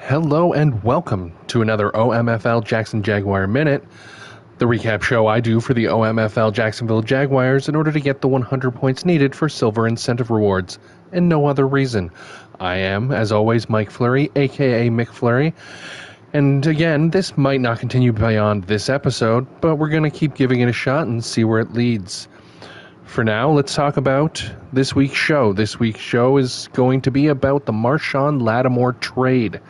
Hello and welcome to another OMFL Jackson Jaguar Minute, the recap show I do for the OMFL Jacksonville Jaguars in order to get the 100 points needed for silver incentive rewards, and no other reason. I am, as always, Mike Fleury, aka Mick Fleury, and again, this might not continue beyond this episode, but we're going to keep giving it a shot and see where it leads. For now, let's talk about this week's show. This week's show is going to be about the Marshon Lattimore trade.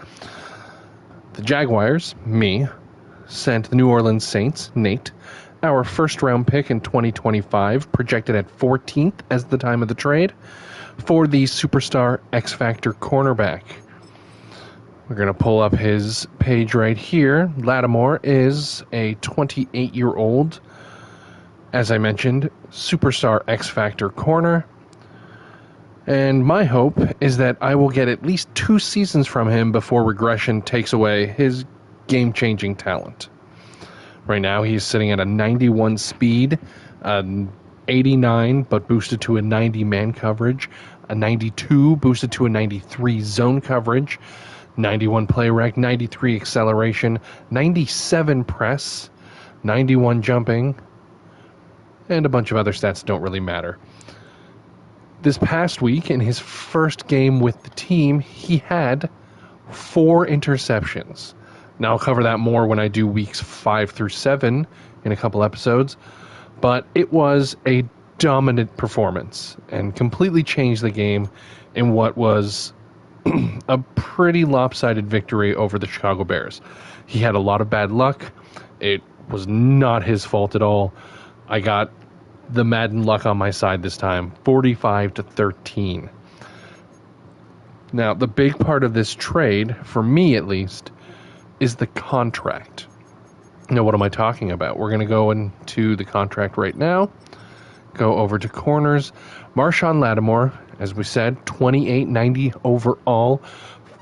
The Jaguars, me, sent the New Orleans Saints, Nate, our first-round pick in 2025, projected at 14th as the time of the trade, for the superstar X-Factor cornerback. We're going to pull up his page right here. Lattimore is a 28-year-old, as I mentioned, superstar X-Factor corner. And my hope is that I will get at least 2 seasons from him before regression takes away his game-changing talent. Right now, he's sitting at a 91 speed, 89 but boosted to a 90 man coverage, a 92 boosted to a 93 zone coverage, 91 play rec, 93 acceleration, 97 press, 91 jumping, and a bunch of other stats that don't really matter. This past week, in his first game with the team, he had 4 interceptions. Now, I'll cover that more when I do weeks 5 through 7 in a couple episodes, but it was a dominant performance and completely changed the game in what was a pretty lopsided victory over the Chicago Bears. He had a lot of bad luck. It was not his fault at all. I got the Madden luck on my side this time, 45-13. Now, the big part of this trade, for me at least, is the contract. Now, what am I talking about? We're going to go into the contract right now, go over to corners. Marshon Lattimore, as we said, $28.90 overall,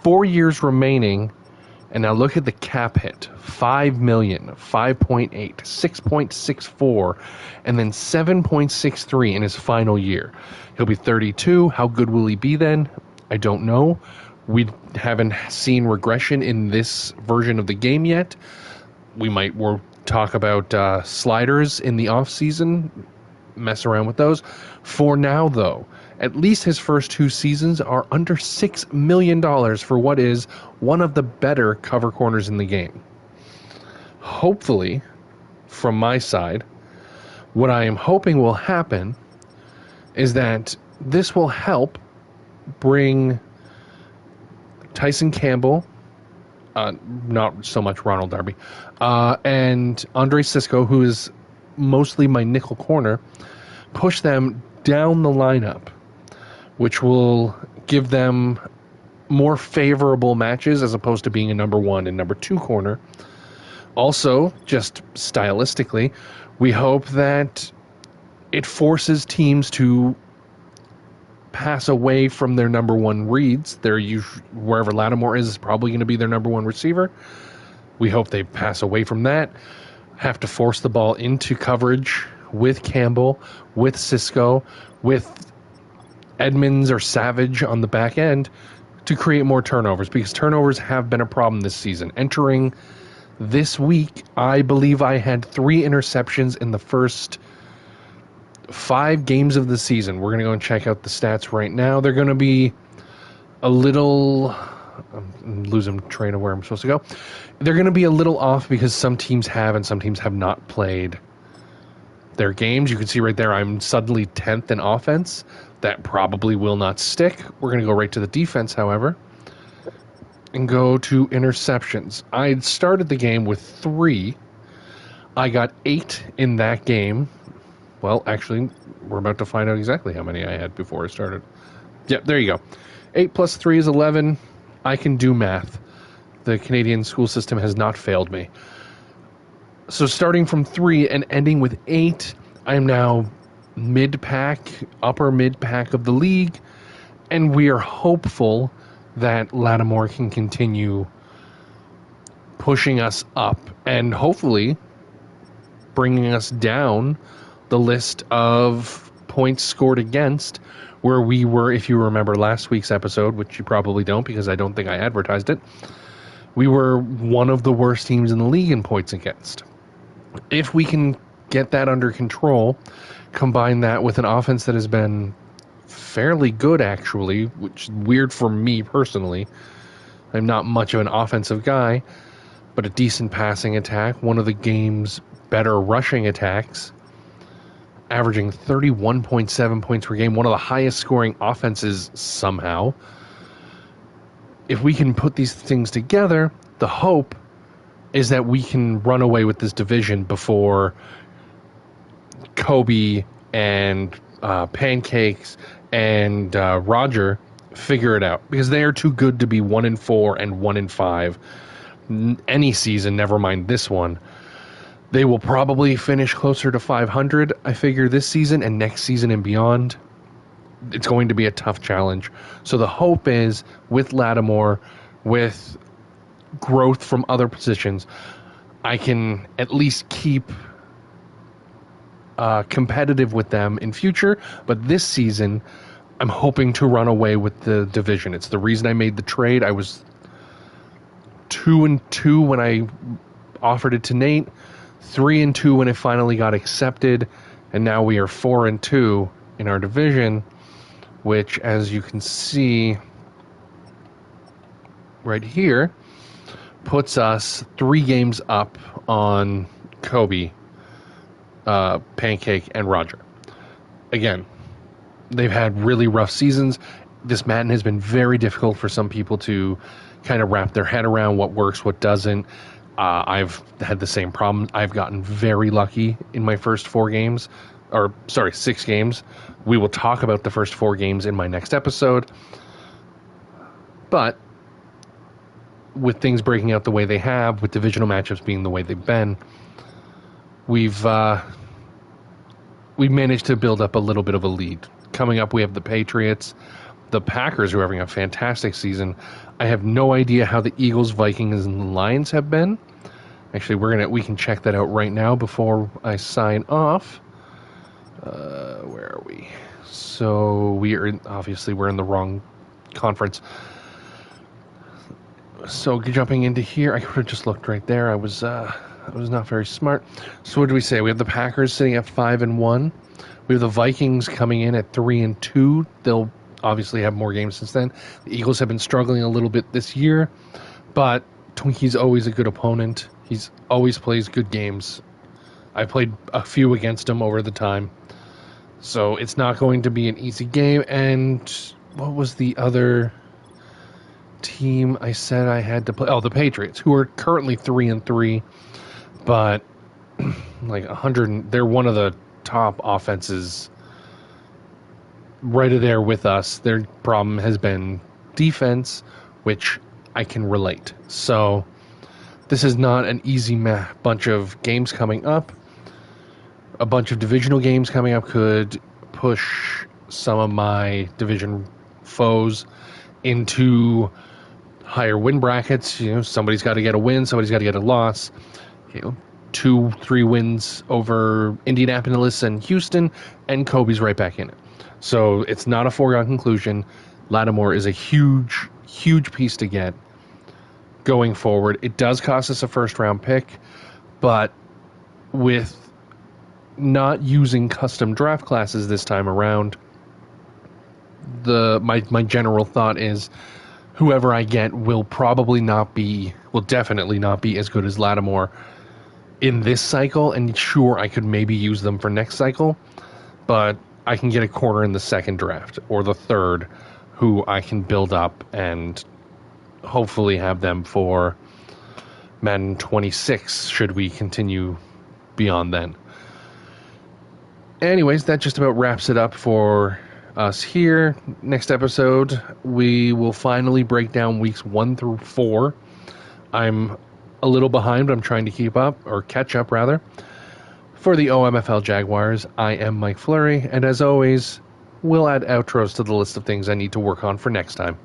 4 years remaining. And now look at the cap hit, $5 million, 5.8, 6.64, and then 7.63 in his final year. He'll be 32. How good will he be then? I don't know. We haven't seen regression in this version of the game yet. We'll talk about sliders in the offseason, mess around with those. For now, though, at least his first 2 seasons are under $6 million for what is one of the better cover corners in the game. Hopefully, from my side, what I am hoping will happen is that this will help bring Tyson Campbell, not so much Ronald Darby, and Andre Sisco, who is mostly my nickel corner, push them down the lineup, which will give them more favorable matches as opposed to being a number 1 and number 2 corner. Also, just stylistically, we hope that it forces teams to pass away from their number 1 reads. Wherever Lattimore is probably going to be their number 1 receiver. We hope they pass away from that, have to force the ball into coverage with Campbell, with Sisco, with Edmonds or Savage on the back end to create more turnovers, because turnovers have been a problem this season. Entering this week, I believe I had 3 interceptions in the first 5 games of the season. We're going to go and check out the stats right now. They're going to be a little... I'm losing train of where I'm supposed to go. They're going to be a little off because some teams have and some teams have not played their games. You can see right there I'm suddenly 10th in offense. That probably will not stick. We're going to go right to the defense, however, and go to interceptions. I started the game with 3. I got 8 in that game. Well, actually, we're about to find out exactly how many I had before I started. Yep, there you go. 8 plus 3 is 11. I can do math. The Canadian school system has not failed me. So starting from 3 and ending with 8, I am now mid-pack, upper mid-pack of the league, and we are hopeful that Lattimore can continue pushing us up and hopefully bringing us down the list of points scored against, where we were, if you remember last week's episode, which you probably don't because I don't think I advertised it, We were one of the worst teams in the league in points against. If we can get that under control, combine that with an offense that has been fairly good, actually, which is weird for me personally. I'm not much of an offensive guy, but a decent passing attack, one of the game's better rushing attacks, averaging 31.7 points per game, one of the highest scoring offenses somehow. If we can put these things together, the hope is that we can run away with this division before Kobe and Pancakes and Roger figure it out, because they are too good to be 1-4 and 1-5 any season, never mind this one. They will probably finish closer to 500, I figure, this season, and next season and beyond. It's going to be a tough challenge. So the hope is, with Lattimore, with growth from other positions, I can at least keep competitive with them in future. But this season, I'm hoping to run away with the division. It's the reason I made the trade. I was 2-2 when I offered it to Nate, 3-2 when it finally got accepted, and now we are 4-2 in our division, which, as you can see right here, puts us 3 games up on Kobe, Pancake, and Roger. Again, they've had really rough seasons. This Madden has been very difficult for some people to kind of wrap their head around what works, what doesn't. I've had the same problem. I've gotten very lucky in my first 6 games. We will talk about the first 4 games in my next episode. But with things breaking out the way they have, with divisional matchups being the way they've been, we've managed to build up a little bit of a lead. Coming up, we have the Patriots, the Packers, who are having a fantastic season. I have no idea how the Eagles, Vikings, and the Lions have been. Actually, we can check that out right now before I sign off. Where are we? So we're in the wrong conference. So jumping into here, I could have just looked right there. I was not very smart. So what do we say? We have the Packers sitting at 5-1. We have the Vikings coming in at 3-2. They'll obviously have more games since then. The Eagles have been struggling a little bit this year, but Twinkie's always a good opponent. He's always plays good games. I played a few against him over the time, so it's not going to be an easy game. And what was the other team I said I had to play? Oh, the Patriots, who are currently 3-3, but like 100. They're one of the top offenses right there with us. Their problem has been defense, which I can relate. So this is not an easy bunch of games coming up. A bunch of divisional games coming up could push some of my division foes into higher win brackets. Somebody's got to get a win, somebody's got to get a loss. 2-3 wins over Indianapolis and Houston, and Kobe's right back in it. So it's not a foregone conclusion. Lattimore is a huge, huge piece to get going forward. It does cost us a first-round pick, but with not using custom draft classes this time around, my general thought is whoever I get will definitely not be as good as Lattimore in this cycle, and sure, I could maybe use them for next cycle, but I can get a corner in the second draft or the third who I can build up and hopefully have them for Madden 26 should we continue beyond then. Anyways, that just about wraps it up for us here. Next episode, we will finally break down weeks 1 through 4. I'm a little behind, but I'm trying to catch up rather. For the OMFL Jaguars, I am Mike Fleury, and as always, we'll add outros to the list of things I need to work on for next time.